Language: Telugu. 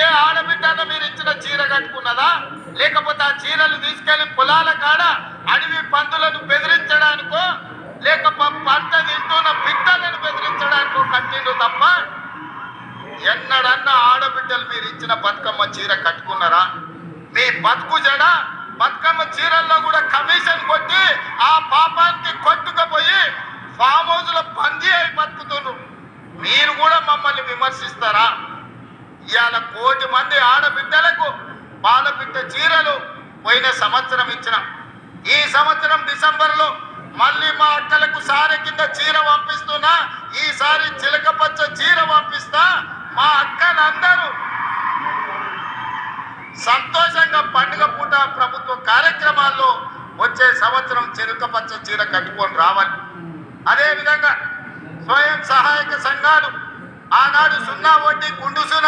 ఏ ఆడబిడ్డను మీరు ఇచ్చిన చీర కట్టుకున్నదా, లేకపోతే ఆ చీరలు తీసుకెళ్లి పొలాల కాడ అడవి పందులను బెదిరించడానికో, లేకపోతే పంట తింటున్న బిడ్డలను బెదిరించడానికో కట్టిండు తప్ప ఎన్నడన్నా ఆడబిడ్డలు మీరు ఇచ్చిన బతుకమ్మ చీర కట్టుకున్నారా? మీ బతుకు జడ బతుకమ్మ చీరల్లో కూడా కమిషన్ కొట్టి ఆ పాపానికి కొట్టుకుపోయి ఫామ్ హౌస్ లో బందీ అయి బతుకుతున్నారు. మీరు కూడా మమ్మల్ని విమర్శిస్తారా? ఇవాళ 1 కోటి మంది ఆడబిడ్డలకు పాలపిట్ట చీరలు పోయిన సంవత్సరం ఇచ్చిన, ఈ సంవత్సరం డిసెంబర్లో మళ్ళీ మా అక్కలకు సారె కింద చీర పంపిస్తున్నా. ఈసారి చిలకపచ్చ చీర పంపిస్తా. మా అక్కలందరూ సంతోషంగా పండుగ పూట ప్రభుత్వ కార్యక్రమాల్లో వచ్చే సంవత్సరం చిలకపచ్చ చీర కట్టుకొని రావాలి. అదేవిధంగా స్వయం సహాయక సంఘాలు ఆనాడు 0 వడ్డీ గుండు సూన